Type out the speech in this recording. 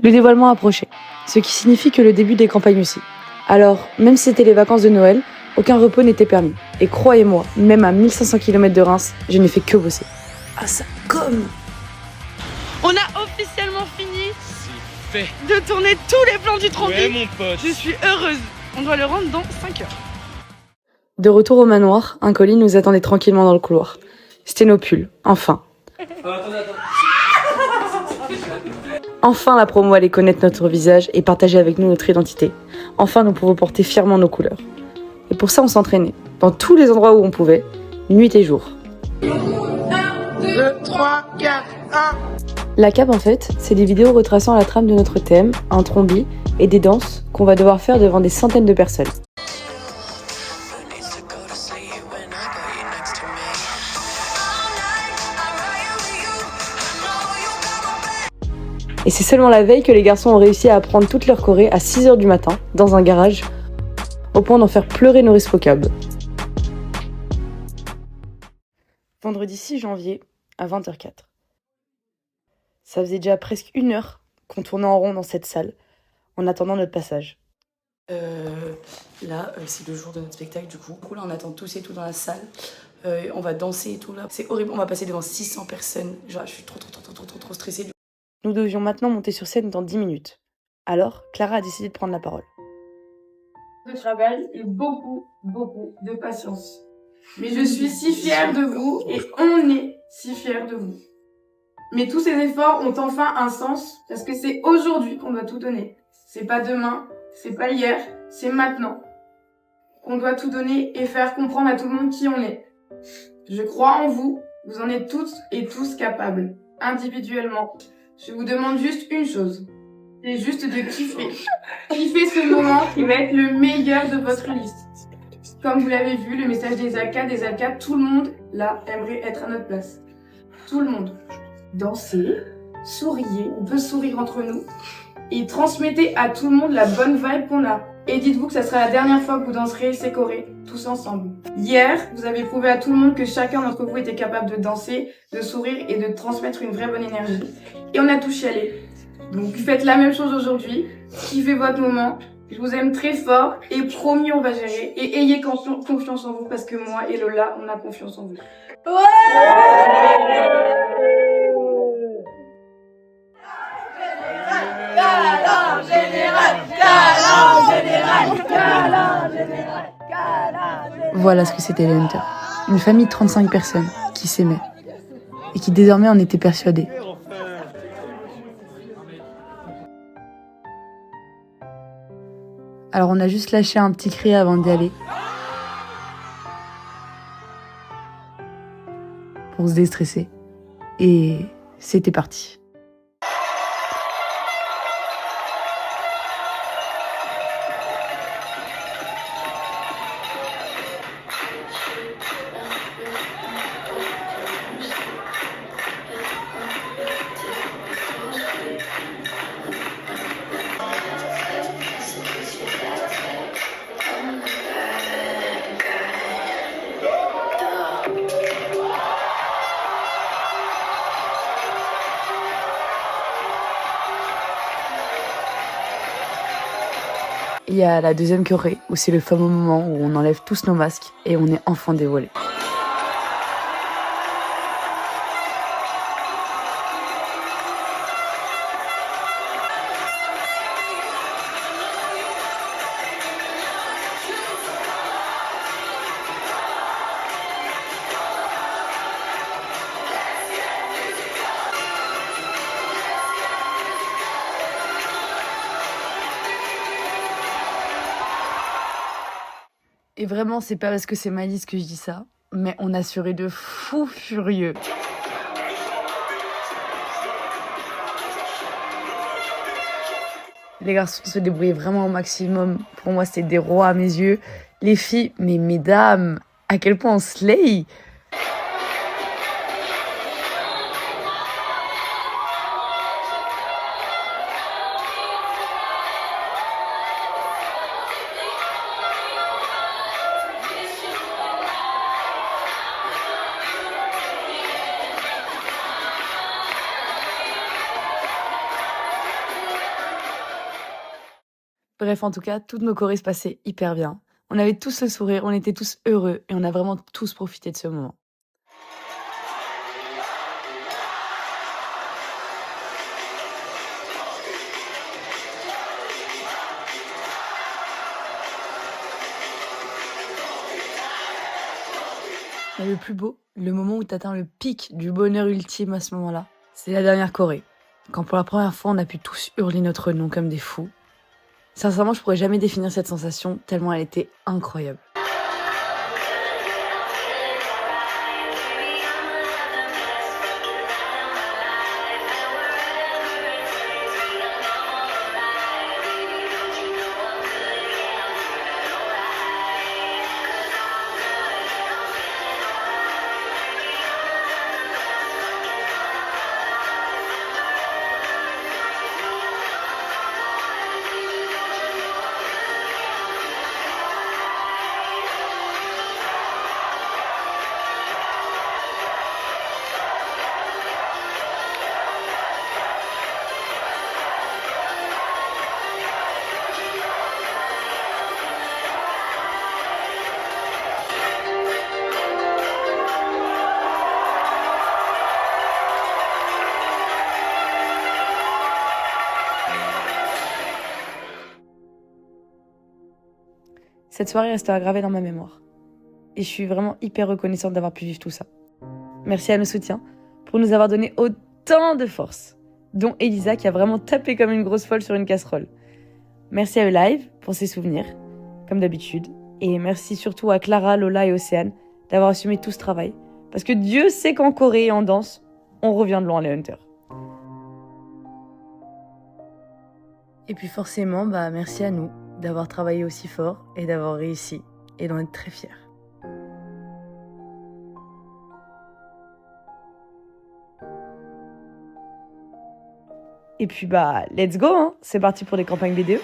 Le dévoilement approchait, ce qui signifie que le début des campagnes aussi. Alors, même si c'était les vacances de Noël, aucun repos n'était permis. Et croyez-moi, même à 1500 km de Reims, je n'ai fait que bosser. Ah ça gomme! On a officiellement fini de tourner tous les plans du trompé. Ouais mon pote. Je suis heureuse. On doit le rendre dans 5 heures. De retour au manoir, un colis nous attendait tranquillement dans le couloir. C'était nos pulls, enfin. Enfin la promo allait connaître notre visage et partager avec nous notre identité. Enfin nous pouvons porter fièrement nos couleurs. Et pour ça on s'entraînait, dans tous les endroits où on pouvait, nuit et jour. 1, 2, 3, 4, 1. La CAP en fait, c'est des vidéos retraçant la trame de notre thème, un trombi, et des danses qu'on va devoir faire devant des centaines de personnes. Et c'est seulement la veille que les garçons ont réussi à apprendre toute leur choré à 6h du matin, dans un garage, au point d'en faire pleurer nos responsables. Vendredi 6 janvier, à 20h04. Ça faisait déjà presque 1 heure qu'on tournait en rond dans cette salle, en attendant notre passage. Là, c'est le jour de notre spectacle, du coup. Là, on attend tous et tout dans la salle. On va danser et tout, là. C'est horrible, on va passer devant 600 personnes. Genre, je suis trop stressée. Nous devions maintenant monter sur scène dans 10 minutes. Alors, Clara a décidé de prendre la parole. De travail et beaucoup de patience. Mais je suis si fière de vous et on est si fiers de vous. Mais tous ces efforts ont enfin un sens parce que c'est aujourd'hui qu'on doit tout donner. C'est pas demain, c'est pas hier, c'est maintenant qu'on doit tout donner et faire comprendre à tout le monde qui on est. Je crois en vous, vous en êtes toutes et tous capables, individuellement. Je vous demande juste une chose, c'est juste de kiffer. Kiffer ce moment qui va être le meilleur de votre liste. Comme vous l'avez vu, le message des ALCA, tout le monde là aimerait être à notre place. Tout le monde. Dansez, souriez, on peut sourire entre nous et transmettez à tout le monde la bonne vibe qu'on a. Et dites-vous que ça sera la dernière fois que vous danserez ces chorés tous ensemble. Hier, vous avez prouvé à tout le monde que chacun d'entre vous était capable de danser, de sourire et de transmettre une vraie bonne énergie. Et on a tout chialé. Donc faites la même chose aujourd'hui, kiffez votre moment. Je vous aime très fort et promis on va gérer. Et ayez confiance en vous parce que moi et Lola, on a confiance en vous. Voilà ce que c'était les Hunters. Une famille de 35 personnes qui s'aimaient et qui désormais en étaient persuadées. Alors on a juste lâché un petit cri avant d'y aller. Pour se déstresser. Et c'était parti. Il y a la deuxième choré, où c'est le fameux moment où on enlève tous nos masques et on est enfin dévoilés. Et vraiment, c'est pas parce que c'est Malice que je dis ça, mais on a assuré de fous furieux. Les garçons se débrouillaient vraiment au maximum. Pour moi, c'était des rois à mes yeux. Les filles, mais mesdames, à quel point on slay! Bref, en tout cas, toutes nos chorés se passaient hyper bien. On avait tous le sourire, on était tous heureux et on a vraiment tous profité de ce moment. Mais le plus beau, le moment où tu atteins le pic du bonheur ultime à ce moment-là, c'est la dernière choré. Quand pour la première fois, on a pu tous hurler notre nom comme des fous. Sincèrement, je pourrais jamais définir cette sensation tellement elle était incroyable. Cette soirée restera gravée dans ma mémoire. Et je suis vraiment hyper reconnaissante d'avoir pu vivre tout ça. Merci à nos soutiens pour nous avoir donné autant de force, dont Elisa qui a vraiment tapé comme une grosse folle sur une casserole. Merci à E-Live pour ses souvenirs, comme d'habitude. Et merci surtout à Clara, Lola et Océane d'avoir assumé tout ce travail. Parce que Dieu sait qu'en Corée et en danse, on revient de loin les Hunters. Et puis forcément, merci à nous d'avoir travaillé aussi fort et d'avoir réussi et d'en être très fiers. Et puis let's go, hein. C'est parti pour les campagnes BDE.